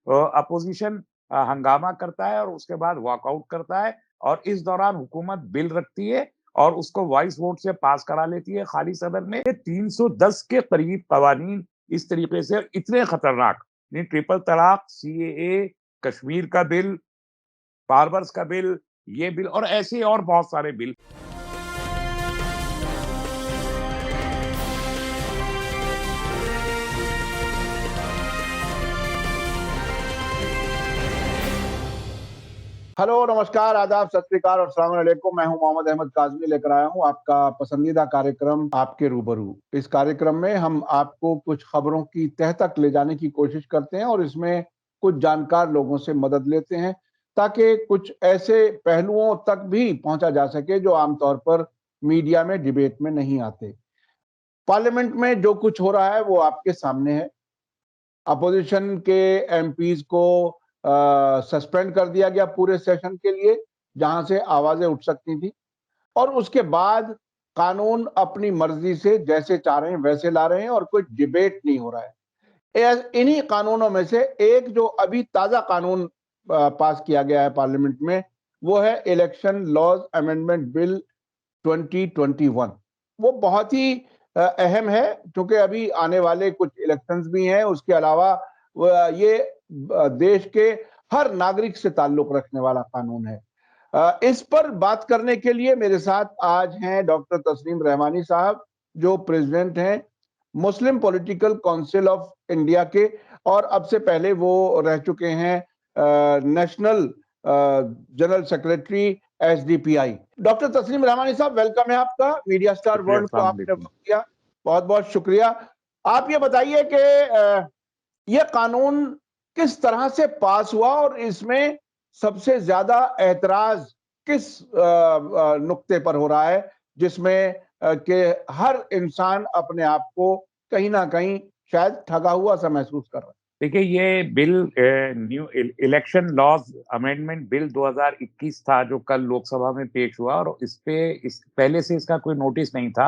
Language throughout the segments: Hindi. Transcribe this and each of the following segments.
अपोजिशन हंगामा करता है और उसके बाद वॉकआउट करता है और इस दौरान हुकूमत बिल रखती है और उसको वॉइस वोट से पास करा लेती है खाली सदन में। 310 के करीब कवानीन इस तरीके से इतने खतरनाक, ट्रिपल तलाक, सीएए, कश्मीर का बिल, बार्बर्स का बिल, ये बिल और ऐसे और बहुत सारे बिल। हेलो, नमस्कार, आदाब, सत श्री अकाल और अस्सलाम वालेकुम। मैं हूं मोहम्मद अहमद काज़मी, लेकर आया हूं आपका पसंदीदा कार्यक्रम आपके रूबरू। इस कार्यक्रम में हम आपको कुछ खबरों की तह तक ले जाने की कोशिश करते हैं और इसमें कुछ जानकार लोगों से मदद लेते हैं ताकि कुछ ऐसे पहलुओं तक भी पहुंचा जा सके जो आमतौर पर मीडिया में डिबेट में नहीं आते। पार्लियामेंट में जो कुछ हो रहा है वो आपके सामने है। अपोजिशन के एमपीज को सस्पेंड कर दिया गया पूरे सेशन के लिए, जहां से आवाजें उठ सकती थी, और उसके बाद कानून अपनी मर्जी से जैसे चाह रहे हैं वैसे ला रहे हैं और कोई डिबेट नहीं हो रहा है। इन्हीं कानूनों में से एक जो अभी ताजा कानून पास किया गया है पार्लियामेंट में, वो है इलेक्शन लॉज अमेंडमेंट बिल 2021। वो बहुत ही अहम है क्योंकि अभी आने वाले कुछ इलेक्शंस भी हैं। उसके अलावा ये देश के हर नागरिक से ताल्लुक रखने वाला कानून है। इस पर बात करने के लिए मेरे साथ आज हैं डॉक्टर तस्नीम रहमानी साहब, जो प्रेसिडेंट हैं Muslim political council of India के, और अब से पहले वो रह चुके हैं national general secretary SDPI. Doctor Tasneem Rahmani साहब, वेलकम है आपका मीडिया स्टार वर्ल्ड को आपने वक्त किया, बहुत बहुत शुक्रिया। आप ये बताइए कि ये कानून किस तरह से पास हुआ और इसमें सबसे ज्यादा एतराज किस नुक्ते पर हो रहा है, जिसमें कि हर इंसान अपने आप को कहीं ना कहीं शायद ठगा हुआ सा महसूस कर रहा है। देखिए, ये bill new election laws amendment bill 2021 था जो कल लोकसभा में पेश हुआ और इस पहले से इसका कोई नोटिस नहीं था।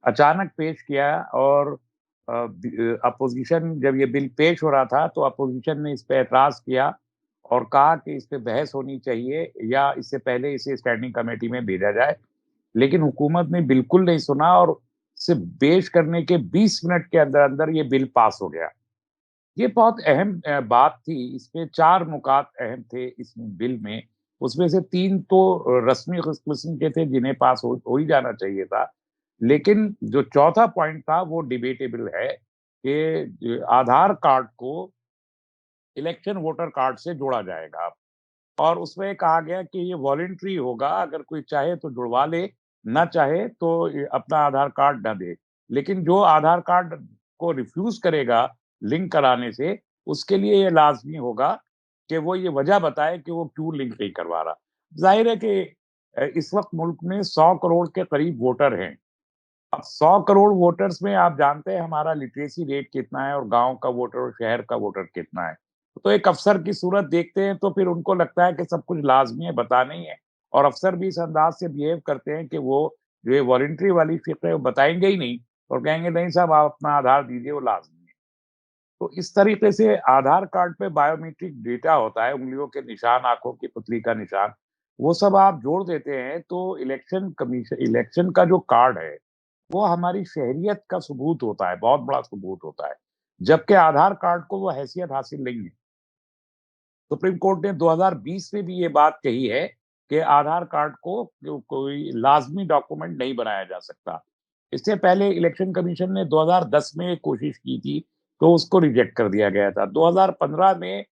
अचानक पेश किया और अपोजिशन, जब ये बिल पेश हो रहा था तो अपोजिशन ने इस पे ऐतराज किया और कहा कि इस पे बहस होनी चाहिए या इससे पहले इसे स्टैंडिंग कमेटी में भेजा जाए। लेकिन हुकूमत ने बिल्कुल नहीं सुना और सिर्फ पेश करने के 20 मिनट के अंदर अंदर ये बिल पास हो गया। ये बहुत अहम बात थी। इसमें 4 नुकात अहम थे इस बिल में। उसमें से 3 तो रस्मी किस्म के थे जिन्हें पास हो ही जाना चाहिए था। लेकिन जो चौथा पॉइंट था वो डिबेटेबल है कि आधार कार्ड को इलेक्शन वोटर कार्ड से जोड़ा जाएगा अब। और उसमें कहा गया कि ये वॉलंटरी होगा, अगर कोई चाहे तो जुड़वा ले, ना चाहे तो अपना आधार कार्ड ना दे। लेकिन जो आधार कार्ड को रिफ्यूज करेगा लिंक कराने से, उसके लिए ये लाजमी होगा कि वो ये वजह बताए कि वो क्यों लिंक नहीं करवा रहा। जाहिर है कि इस वक्त मुल्क में 100 करोड़ के करीब वोटर हैं। अब 100 करोड़ वोटर्स में आप जानते हैं हमारा लिटरेसी रेट कितना है और गांव का वोटर और शहर का वोटर कितना है। तो एक अफसर की सूरत देखते हैं तो फिर उनको लगता है कि सब कुछ लाजमी है, बताना ही है। और अफसर भी इस अंदाज से बिहेव करते हैं कि वो जो ये वॉलंटरी वाली फिक्र है वो बताएंगे ही नहीं और कहेंगे नहीं साहब आप अपना आधार दीजिए, वो लाजमी है। तो इस तरीके से आधार कार्ड पे बायोमेट्रिक डेटा होता है, उंगलियों के निशान, आंखों की पुतली का निशान, वो सब आप जोड़ देते हैं तो इलेक्शन का जो कार्ड है वो हमारी शहरियत का सबूत होता है, बहुत बड़ा सबूत होता है। जबकि आधार कार्ड को वो हैसियत हासिल नहीं है। सुप्रीम कोर्ट ने 2020 में भी ये बात कही है कि आधार कार्ड को कोई लाजमी डॉक्यूमेंट नहीं बनाया जा सकता। इससे पहले इलेक्शन कमीशन ने 2010 में एक कोशिश की थी, तो उसको रिजेक्ट कर दिया गया था। 2015 में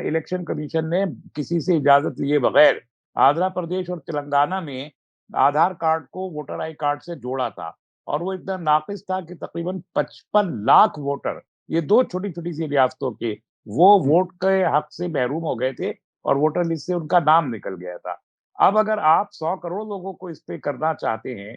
इलेक्शन कमीशन ने किसी से इजाजत लिए बगैर आंध्र प्रदेश और तेलंगाना में आधार कार्ड को वोटर आई कार्ड से जोड़ा था और वो इतना नाकिस था कि तकरीबन 55 लाख वोटर, ये 2 छोटी-छोटी सी रियासतों के, वो वोट के हक से महरूम हो गए थे और वोटर लिस्ट से उनका नाम निकल गया था। अब अगर आप 100 करोड़ लोगों को इस पे करना चाहते हैं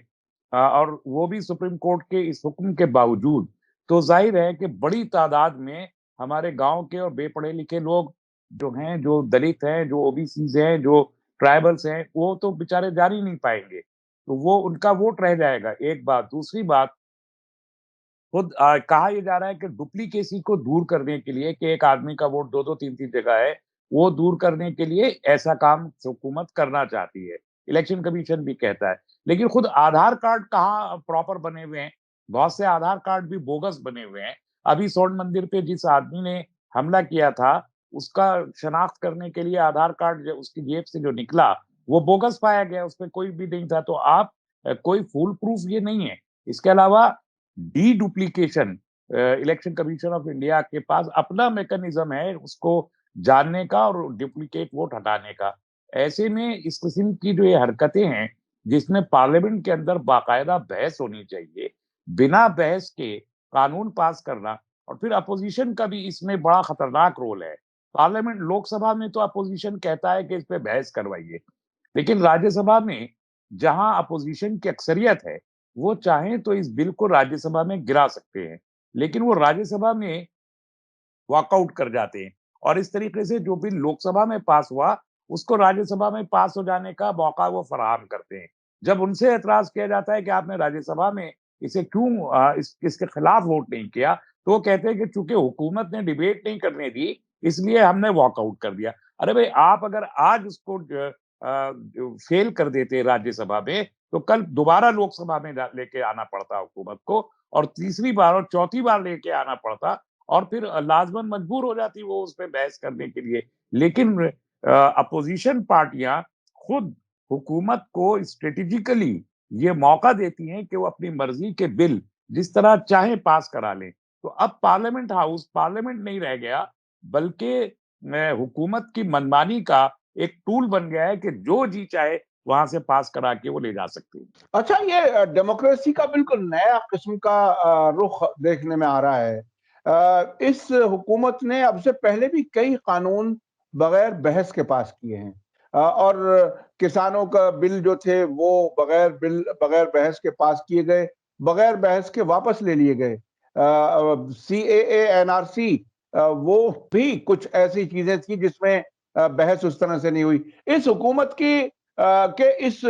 और वो भी सुप्रीम कोर्ट के इस हुक्म के बावजूद, तो ज़ाहिर है कि बड़ी तादाद में हमारे गाँव के और बेपढ़े-लिखे लोग जो हैं, जो दलित हैं, जो ओबीसीज़ हैं, जो ट्राइबल्स हैं, वो तो बेचारे जा ही नहीं पाएँगे। तो वो उनका वोट रह जाएगा, एक बात। दूसरी बात, खुद कहा यह जा रहा है कि डुप्लीकेसी को दूर करने के लिए कि एक आदमी का वोट 2-2 3-3 जगह है, वो दूर करने के लिए ऐसा काम हुकूमत करना चाहती है। इलेक्शन कमीशन भी कहता है। लेकिन खुद आधार कार्ड कहाँ प्रॉपर बने हुए हैं, बहुत से आधार कार्ड भी बोगस बने हुए हैं। अभी स्वर्ण मंदिर पे जिस आदमी ने हमला किया था, उसका शनाख्त करने के लिए आधार कार्ड जो उसकी जेब से जो निकला, वो बोगस पाया गया, उसमें कोई भी नहीं था। तो आप कोई फूल प्रूफ ये नहीं है। इसके अलावा D-duplication election commission of India के पास अपना मैकेनिज्म है उसको जानने का और डुप्लीकेट वोट हटाने का। ऐसे में इस किस्म की जो ये हरकतें हैं, जिसमें पार्लियामेंट के अंदर बाकायदा बहस होनी चाहिए, बिना बहस के कानून पास करना और फिर अपोज़िशन का भी इसमें बड़ा खतरनाक रोल है। पार्लियामेंट लोकसभा में तो अपोज़िशन कहता है कि इस पे बहस करवाइए, लेकिन राज्यसभा में जहां अपोज़िशन की अक्सरियत है, वो चाहें तो इस बिल को राज्यसभा में गिरा सकते हैं, लेकिन वो राज्यसभा में वॉकआउट कर जाते हैं और इस तरीके से जो बिल लोकसभा में पास हुआ, उसको राज्यसभा में पास हो जाने का मौका वो फराहम करते हैं। जब उनसे एतराज़ किया जाता है कि आपने राज्यसभा में इसे क्यों इसके खिलाफ वोट नहीं किया, तो वो कहते हैं कि चूँकि हुकूमत ने डिबेट नहीं करने दी, इसलिए हमने वॉकआउट कर दिया। अरे भई, आप अगर आज उसको फेल कर देते राज्यसभा में, तो कल दोबारा लोकसभा में लेके आना पड़ता हुकूमत को और तीसरी बार और चौथी बार लेके आना पड़ता और फिर लाज़मन मजबूर हो जाती वो उस पे बहस करने के लिए। लेकिन अपोज़िशन पार्टियाँ खुद हुकूमत को स्ट्रैटेजिकली ये मौका देती हैं कि वो अपनी मर्ज़ी के बिल जिस तरह चाहें पास करा लें। तो अब पार्लियामेंट हाउस पार्लियामेंट नहीं रह गया, बल्कि हुकूमत की मनमानी का एक टूल बन गया है कि जो जी चाहे वहाँ से पास करा के वो ले जा सकते हैं। अच्छा, ये डेमोक्रेसी का बिल्कुल नया किस्म का रुख देखने में आ रहा है। इस हुकूमत ने अब से पहले भी कई कानून बगैर बहस के पास किए हैं, और किसानों का बिल जो थे वो बगैर बहस के पास किए गए, बगैर बहस के वापस ले लिए गए। सीएए, एनआरसी, वो भी कुछ ऐसी चीजें थी जिसमें बहस उस तरह से नहीं हुई। इस हुकूमत के इस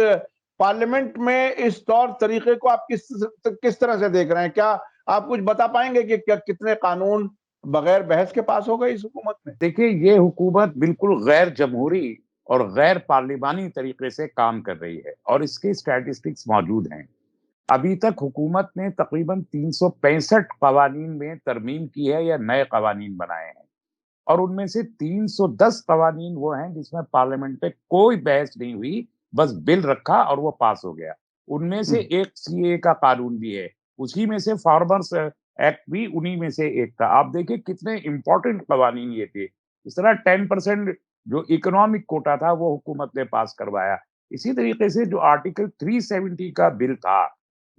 पार्लियामेंट में इस तौर तरीके को आप किस तरह से देख रहे हैं? क्या आप कुछ बता पाएंगे कि क्या कितने कानून बगैर बहस के पास हो गए इस हुकूमत में? देखिए, ये हुकूमत बिल्कुल गैर जमहूरी और गैर पार्लिमानी तरीके से काम कर रही है और इसके स्टैटिस्टिक्स मौजूद हैं। अभी तक हुकूमत ने तकरीबन 365 कवानीन में तरमीम की है या नए कवानीन बनाए हैं और उनमें से 310 कवानीन वो हैं जिसमें पार्लियामेंट पे कोई बहस नहीं हुई, बस बिल रखा और वो पास हो गया। उनमें से हुँ। एक सीएए का कानून भी है, उसी में से फार्मर्स एक्ट भी उन्हीं में से एक था। आप देखिए कितने इम्पोर्टेंट कवानीन ये थे। इस तरह 10% जो इकोनॉमिक कोटा था वो हुकूमत ने पास करवाया। इसी तरीके से जो आर्टिकल 370 का बिल था,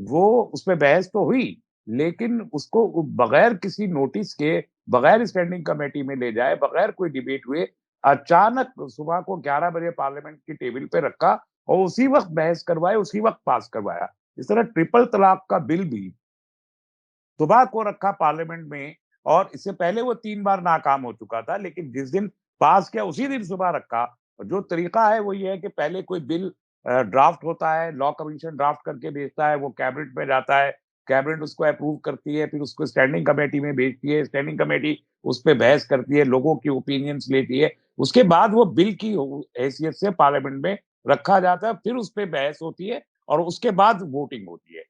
वो उसपे बहस तो हुई, लेकिन उसको बगैर किसी नोटिस के, बगैर स्टैंडिंग कमेटी में ले जाए, बगैर कोई डिबेट हुए, अचानक सुबह को 11 बजे पार्लियामेंट की टेबल पे रखा और उसी वक़्त बहस करवाए, उसी वक़्त पास करवाया। इस तरह ट्रिपल तलाक का बिल भी सुबह को रखा पार्लियामेंट में और इससे पहले वो 3 बार नाकाम हो चुका था, लेकिन जिस दिन पास किया उसी दिन सुबह रखा। जो तरीका है वो ये है कि पहले कोई बिल ड्राफ्ट होता है, लॉ कमीशन ड्राफ्ट करके भेजता है, वो कैबिनेट में जाता है, कैबिनेट उसको अप्रूव करती है, फिर उसको स्टैंडिंग कमेटी में भेजती है, स्टैंडिंग कमेटी उस पे बहस करती है, लोगों की ओपिनियंस लेती है। उसके बाद वो बिल की हैसियत से पार्लियामेंट में रखा जाता है, फिर उस पे बहस होती है और उसके बाद वोटिंग होती है।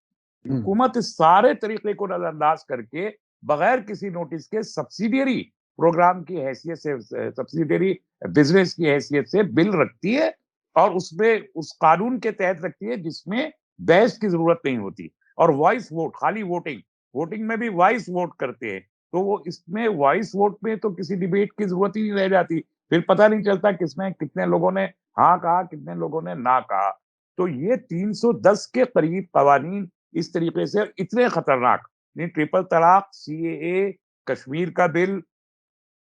हुँ। हुकूमत इस सारे तरीके को नजरअंदाज करके बगैर किसी नोटिस के सब्सिडियरी प्रोग्राम की हैसियत से सब्सिडियरी बिजनेस की हैसियत से बिल रखती है और उसमें उस कानून के तहत रखती है जिसमें बहस की जरूरत नहीं होती और वॉइस वोट, खाली वोटिंग वोटिंग में भी वॉइस वोट करते हैं। तो वो इसमें वॉइस वोट में तो किसी डिबेट की जरूरत ही नहीं रह जाती, फिर पता नहीं चलता किसमें कितने लोगों ने हाँ कहा, कितने लोगों ने ना कहा। तो ये 310 के करीब कवानीन इस तरीके से इतने खतरनाक, नहीं, ट्रिपल तलाक, सीएए, कश्मीर का बिल,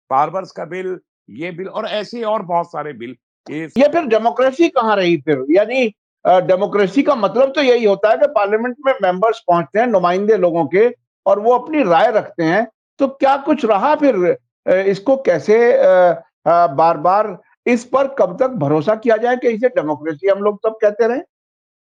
फार्मर्स का बिल, ये बिल और ऐसे और बहुत सारे बिल। ये ये फिर डेमोक्रेसी कहाँ रही फिर? यानी डेमोक्रेसी का मतलब तो यही होता है कि पार्लियामेंट में मेंबर्स पहुँचते हैं, नुमाइंदे लोगों के, और वो अपनी राय रखते हैं। तो क्या कुछ रहा फिर? इसको कैसे बार-बार इस पर कब तक भरोसा किया जाए कि इसे डेमोक्रेसी हम लोग तब कहते रहें?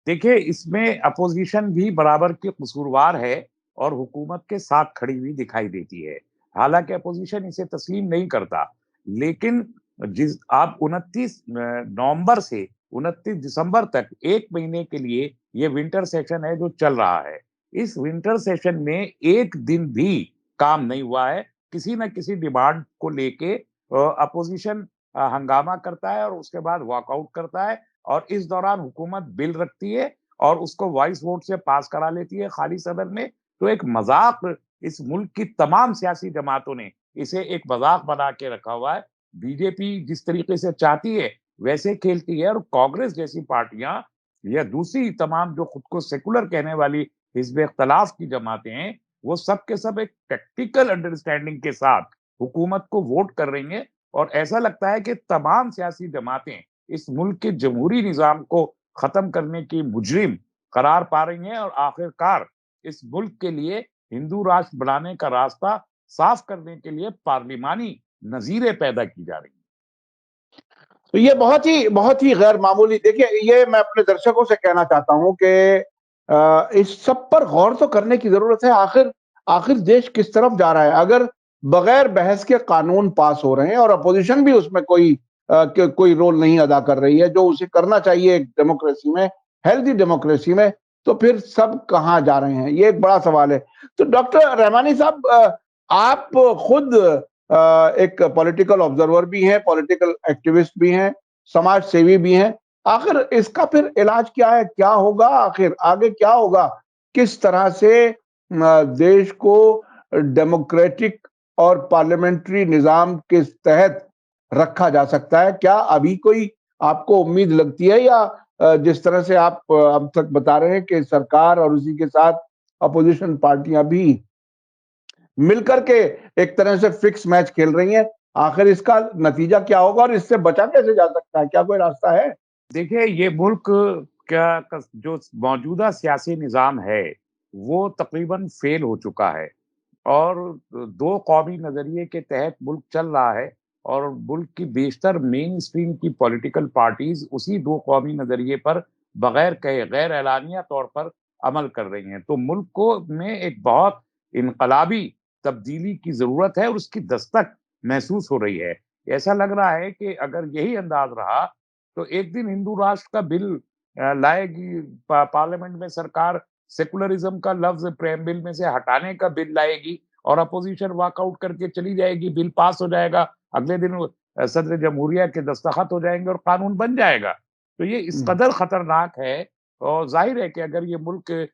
देखिए, इसमें अपोज़िशन भी बराबर की कसूरवार है और हुकूमत के साथ खड़ी हुई दिखाई देती है। हालांकि अपोजिशन इसे तस्लीम नहीं करता, लेकिन जिस आप 29 नवंबर से 29 दिसंबर तक 1 महीने के लिए ये विंटर सेशन है जो चल रहा है। इस विंटर सेशन में एक दिन भी काम नहीं हुआ है। किसी न किसी डिमांड को लेके अपोजिशन हंगामा करता है और उसके बाद वॉकआउट करता है, और इस दौरान हुकूमत बिल रखती है और उसको वॉइस वोट से पास करा लेती है खाली सदन में। तो एक मजाक, इस मुल्क की तमाम सियासी जमातों ने इसे एक मजाक बना के रखा हुआ है। बीजेपी जिस तरीके से चाहती है वैसे खेलती है, और कांग्रेस जैसी पार्टियां या दूसरी तमाम जो खुद को सेकुलर कहने वाली हिजब इख्तलाफ की जमातें हैं, वो सब के सब एक टेक्टिकल अंडरस्टैंडिंग के साथ हुकूमत को वोट कर रही हैं। और ऐसा लगता है कि तमाम सियासी जमातें इस मुल्क के जमहूरी निजाम को खत्म करने की मुजरिम करार पा रही हैं, और आखिरकार इस मुल्क के लिए हिंदू राष्ट्र बनाने का रास्ता साफ करने के लिए पार्लिमानी नजीरें पैदा की जा रही हैं। तो ये बहुत ही गैर मामूली, देखिए ये मैं अपने दर्शकों से कहना चाहता हूं कि इस सब पर गौर तो करने की जरूरत है। आखिर आखिर देश किस तरफ जा रहा है? अगर बगैर बहस के कानून पास हो रहे हैं और अपोजिशन भी उसमें कोई रोल नहीं अदा कर रही है जो उसे करना चाहिए एक डेमोक्रेसी में, हेल्दी डेमोक्रेसी में, तो फिर सब कहाँ जा रहे हैं? ये एक बड़ा सवाल है। तो डॉक्टर रहमानी साहब, आप खुद एक पॉलिटिकल ऑब्जर्वर भी हैं, पॉलिटिकल एक्टिविस्ट भी हैं, समाज सेवी भी हैं। आखिर इसका फिर इलाज क्या है? क्या होगा आखिर? आगे क्या होगा? किस तरह से देश को डेमोक्रेटिक और पार्लियामेंट्री निजाम के तहत रखा जा सकता है? क्या अभी कोई आपको उम्मीद लगती है, या जिस तरह से आप अब तक बता रहे हैं कि सरकार और उसी के साथ अपोजिशन पार्टियां भी मिलकर के एक तरह से फिक्स मैच खेल रही हैं? आखिर इसका नतीजा क्या होगा और इससे बचा कैसे जा सकता है? क्या कोई रास्ता है? देखिए, ये मुल्क का जो मौजूदा सियासी निज़ाम है, वो तकरीबन फ़ेल हो चुका है, और 2 कौमी नज़रिए के तहत मुल्क चल रहा है, और मुल्क की बेशतर मेन स्ट्रीम की पॉलिटिकल पार्टीज़ उसी 2 कौमी नज़रिए पर बगैर कहे गैर एलानिया तौर पर अमल कर रही हैं। तो मुल्क को में एक बहुत इनकलाबी तब्दीली की ज़रूरत है, और उसकी दस्तक महसूस हो रही है। ऐसा लग रहा है कि अगर यही अंदाज़ रहा, तो एक दिन हिंदू राष्ट्र का बिल लाएगी पार्लियामेंट में सरकार, सेकुलरिज्म का लफ्ज प्रेम्बिल में से हटाने का बिल लाएगी, और अपोजिशन वॉकआउट करके चली जाएगी, बिल पास हो जाएगा, अगले दिन सदर जमहूरिया के दस्तखत हो जाएंगे और कानून बन जाएगा। तो ये इस कदर खतरनाक है, और जाहिर है कि अगर ये मुल्क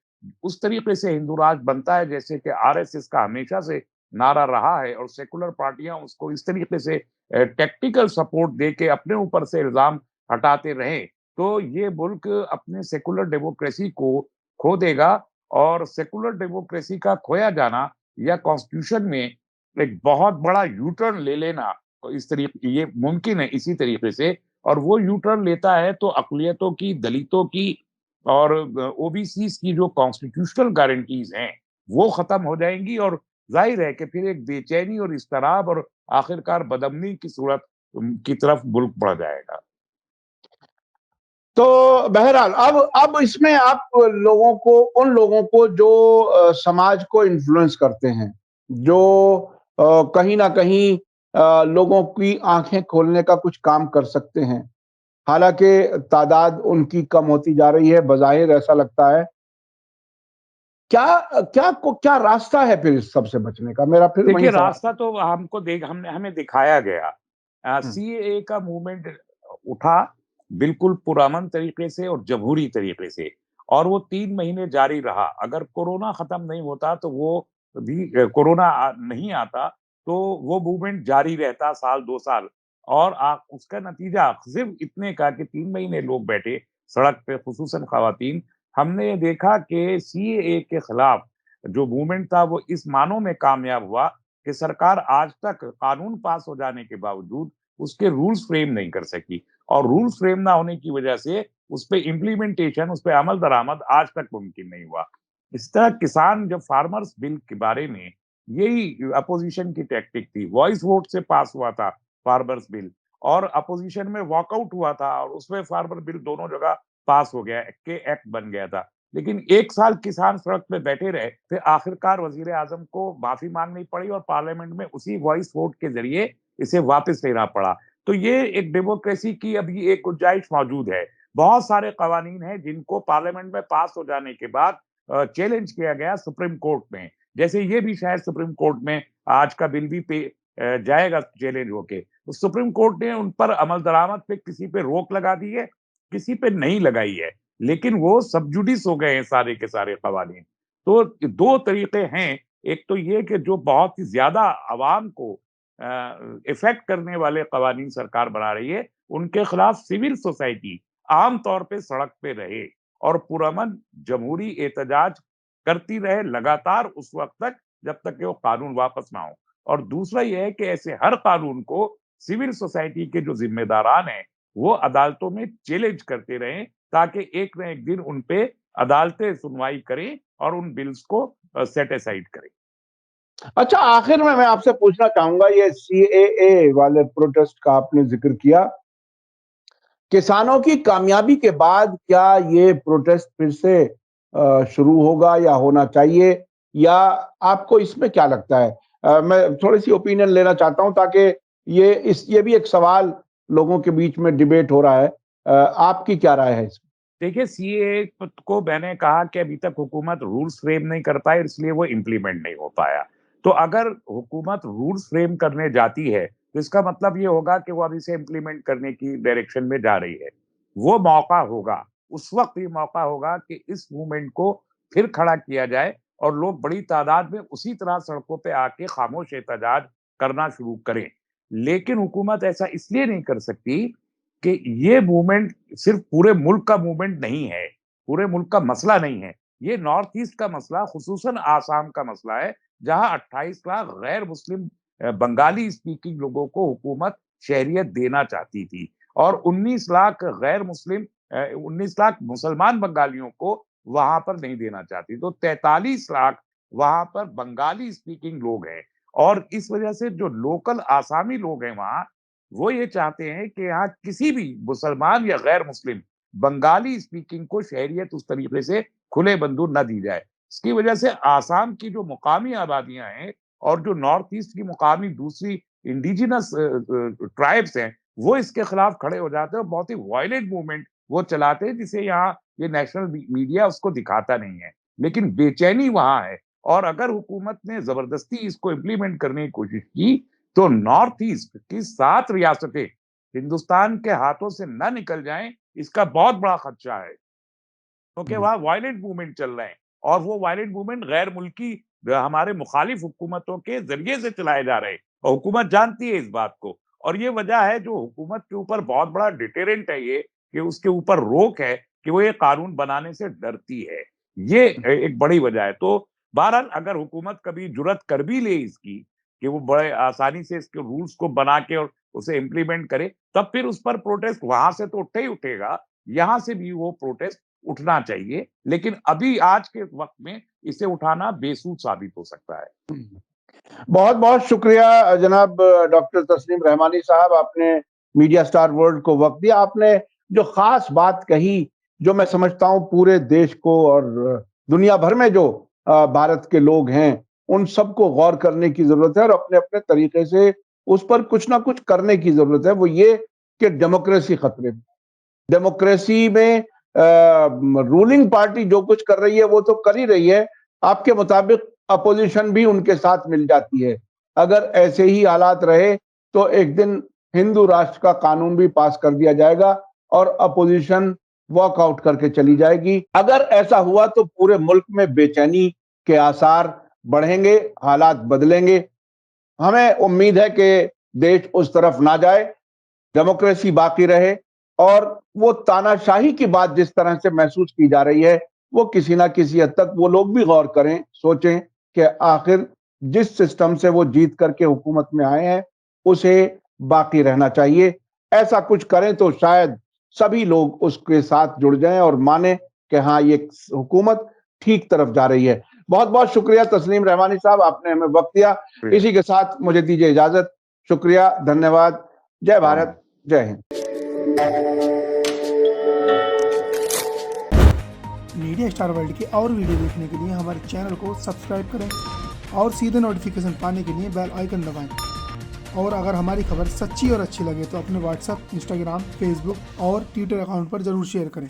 उस तरीके से हिंदू राष्ट्र बनता है जैसे कि आरएसएस का हमेशा से नारा रहा है, और सेकुलर पार्टियां उसको इस तरीके से टेक्टिकल सपोर्ट दे के अपने ऊपर से इल्जाम हटाते रहें, तो ये मुल्क अपने सेकुलर डेमोक्रेसी को खो देगा। और सेकुलर डेमोक्रेसी का खोया जाना, या कॉन्स्टिट्यूशन में एक बहुत बड़ा यू टर्न ले लेना, इस तरीके ये मुमकिन है इसी तरीके से। और वो यू टर्न लेता है तो अकलियतों की, दलितों की और ओबीसीज की जो कॉन्स्टिट्यूशनल गारंटीज हैं, वो खत्म हो जाएंगी, और जाहिर है कि फिर एक बेचैनी और इस्तराब और आखिरकार बदअमनी की सूरत की तरफ मुल्क बढ़ जाएगा। तो बहरहाल अब इसमें आप उन लोगों को जो समाज को इन्फ्लुएंस करते हैं, जो कहीं न कहीं लोगों की आँखें खोलने का कुछ काम कर सकते हैं। हालाँकि तादाद उनकी कम होती जा रही है, बज़ाहिर ऐसा लगता है। क्या रास्ता है फिर इस सब से बचने का? मेरा फिर वही देखिए, सवाल। रास्ता तो हमको देख हमने हमें दिखाया गया। हुँ, सीएए का मूवमेंट उठा बिल्कुल पुरअमन तरीके से और जमहूरी तरीके से, और वो 3 महीने जारी रहा। अगर कोरोना खत्म नहीं होता तो वो भी कोरोना नहीं आता, तो वो मूवमेंट जारी रहता साल 2 साल, और उसका नतीजा सिर्फ इतने का कि 3 महीने लोग बैठे सड़क पे, खुसूसन खवातीन। हमने ये देखा कि सीएए के खिलाफ जो मूवमेंट था वो इस मानों में कामयाब हुआ कि सरकार आज तक कानून पास हो जाने के बावजूद उसके रूल्स फ्रेम नहीं कर सकी, और रूल्स फ्रेम ना होने की वजह से उस पे इम्प्लीमेंटेशन, उस पे अमल दरामद आज तक मुमकिन नहीं हुआ। इस तरह किसान जब फार्मर्स बिल के बारे में, यही अपोजिशन की टैक्टिक थी, वॉइस वोट से पास हुआ था फार्मर्स बिल, और अपोजिशन में वॉकआउट हुआ था और उसमें फार्मर बिल दोनों जगह पास हो गया, के एक्ट बन गया था। लेकिन 1 साल किसान सड़क पे बैठे रहे, फिर आखिरकार वजीर आजम को माफी मांगनी पड़ी और पार्लियामेंट में उसी वॉइस वोट के जरिए इसे वापस लेना पड़ा। तो ये एक डेमोक्रेसी की अभी एक गुंजाइश मौजूद है। बहुत सारे कवानीन हैं जिनको पार्लियामेंट में पास हो जाने के बाद चैलेंज किया गया सुप्रीम कोर्ट में। जैसे ये भी शायद सुप्रीम कोर्ट में आज का बिल भी जाएगा चैलेंज होके। तो सुप्रीम कोर्ट ने उन पर अमल दरामद पे किसी पे रोक लगा दी है, किसी पे नहीं लगाई है, लेकिन वो सब जुडिस हो गए हैं सारे के सारे कवानीन। तो 2 तरीके हैं, एक तो ये कि जो बहुत ही ज्यादा आवाम को इफेक्ट करने वाले कवानीन सरकार बना रही है, उनके खिलाफ सिविल सोसाइटी आम तौर पे सड़क पे रहे और पुरअमन जमहूरी एहतजाज करती रहे लगातार उस वक्त तक जब तक कि वो कानून वापस ना हो। और दूसरा ये है कि ऐसे हर कानून को सिविल सोसाइटी के जो जिम्मेदारान हैं वो अदालतों में चैलेंज करते रहें ताकि एक न एक दिन उन पे अदालतें सुनवाई करें और उन बिल्स को सेट असाइड करें। अच्छा, आखिर में मैं आपसे पूछना चाहूंगा, ये सीएए वाले प्रोटेस्ट का आपने जिक्र किया, किसानों की कामयाबी के बाद क्या ये प्रोटेस्ट फिर से शुरू होगा या होना चाहिए, या आपको इसमें क्या लगता है? मैं थोड़ी सी ओपिनियन लेना चाहता हूं ताकि ये भी एक सवाल लोगों के बीच में डिबेट हो रहा है। आपकी क्या राय है इसमें? देखिए, सीएए को मैंने कहा कि अभी तक हुकूमत रूल्स फ्रेम नहीं कर पाई, इसलिए वो इम्प्लीमेंट नहीं हो पाया। तो अगर हुकूमत रूल्स फ्रेम करने जाती है तो इसका मतलब ये होगा कि वो अभी से इम्प्लीमेंट करने की डायरेक्शन में जा रही है। वो मौका होगा, उस वक्त ये मौका होगा कि इस मूवमेंट को फिर खड़ा किया जाए और लोग बड़ी तादाद में उसी तरह सड़कों पे आके खामोश एहतजाज करना शुरू करें। लेकिन हुकूमत ऐसा इसलिए नहीं कर सकती कि ये मूवमेंट सिर्फ पूरे मुल्क का मूवमेंट नहीं है, पूरे मुल्क का मसला नहीं है। ये नॉर्थ ईस्ट का मसला, खुसूसन आसाम का मसला है, जहां 28 लाख गैर मुस्लिम बंगाली स्पीकिंग लोगों को हुकूमत शहरियत देना चाहती थी और 19 लाख गैर मुस्लिम 19 लाख मुसलमान बंगालियों को वहां पर नहीं देना चाहती। तो 43 लाख वहां पर बंगाली स्पीकिंग लोग हैं और इस वजह से जो लोकल आसामी लोग हैं वहां, वो ये चाहते हैं कि यहाँ किसी भी मुसलमान या गैर मुस्लिम बंगाली स्पीकिंग को शहरियत उस तरीके से खुले बंधु न दी जाए। इसकी वजह से आसाम की जो मुकामी आबादियां हैं और जो नॉर्थ ईस्ट की मुकामी दूसरी इंडिजिनस ट्राइब्स हैं, वो इसके खिलाफ खड़े हो जाते हैं और बहुत ही वायलेंट मूवमेंट वो चलाते हैं, जिसे यहाँ ये नेशनल मीडिया उसको दिखाता नहीं है। लेकिन बेचैनी वहां है और अगर हुकूमत ने जबरदस्ती इसको इम्प्लीमेंट करने की कोशिश की तो नॉर्थ ईस्ट की 7 रियासतें हिंदुस्तान के हाथों से ना निकल जाएं, इसका बहुत बड़ा खदशा है। क्योंकि वहां वायलेंट मूवमेंट चल रहे हैं और वो वायलेंट मूवमेंट गैर मुल्की हमारे मुखालिफ हुकूमतों के जरिए से चलाए जा रहे हैं और हुकूमत जानती है इस बात को। और ये वजह है जो हुकूमत के ऊपर बहुत बड़ा डिटेरेंट है ये कि उसके ऊपर रोक है कि वो ये कानून बनाने से डरती है। ये एक बड़ी वजह है। तो बहरहाल अगर हुकूमत कभी जुर्रत कर भी ले इसकी कि वो बड़े आसानी से इसके रूल्स को बना के और उसे इम्प्लीमेंट करे, तब फिर उस पर प्रोटेस्ट वहां से तो उठे ही उठेगा, यहाँ से भी वो प्रोटेस्ट उठना चाहिए। लेकिन अभी आज के वक्त में इसे उठाना बेसूद साबित हो सकता है। बहुत बहुत शुक्रिया जनाब डॉक्टर तस्लीम रहमानी साहब, आपने मीडिया स्टार वर्ल्ड को वक्त दिया। आपने जो खास बात कही, जो मैं समझता हूं पूरे देश को और दुनिया भर में जो भारत के लोग हैं उन सबको गौर करने की जरूरत है और अपने अपने तरीके से उस पर कुछ ना कुछ करने की जरूरत है, वो ये कि डेमोक्रेसी खतरे में। डेमोक्रेसी में रूलिंग पार्टी जो कुछ कर रही है वो तो कर ही रही है, आपके मुताबिक अपोजिशन भी उनके साथ मिल जाती है। अगर ऐसे ही हालात रहे तो एक दिन हिंदू राष्ट्र का कानून भी पास कर दिया जाएगा और अपोजिशन वॉकआउट करके चली जाएगी। अगर ऐसा हुआ तो पूरे मुल्क में बेचैनी के आसार बढ़ेंगे, हालात बदलेंगे। हमें उम्मीद है कि देश उस तरफ ना जाए, डेमोक्रेसी बाकी रहे और वो तानाशाही की बात जिस तरह से महसूस की जा रही है वो किसी ना किसी हद तक वो लोग भी गौर करें, सोचें कि आखिर जिस सिस्टम से वो जीत करके हुकूमत में आए हैं उसे बाकी रहना चाहिए। ऐसा कुछ करें तो शायद सभी लोग उसके साथ जुड़ जाएं और माने कि हाँ, ये हुकूमत ठीक तरफ जा रही है। बहुत बहुत शुक्रिया तस्लीम रहमानी साहब, आपने हमें वक्त दिया। इसी के साथ मुझे दीजिए इजाजत। शुक्रिया, धन्यवाद। जय भारत, जय हिंद। मीडिया स्टार वर्ल्ड के और वीडियो देखने के लिए हमारे चैनल को सब्सक्राइब करें और सीधे नोटिफिकेशन पाने के लिए बेल आइकन दबाएं। और अगर हमारी खबर सच्ची और अच्छी लगे तो अपने व्हाट्सएप, इंस्टाग्राम, फेसबुक और ट्विटर अकाउंट पर जरूर शेयर करें।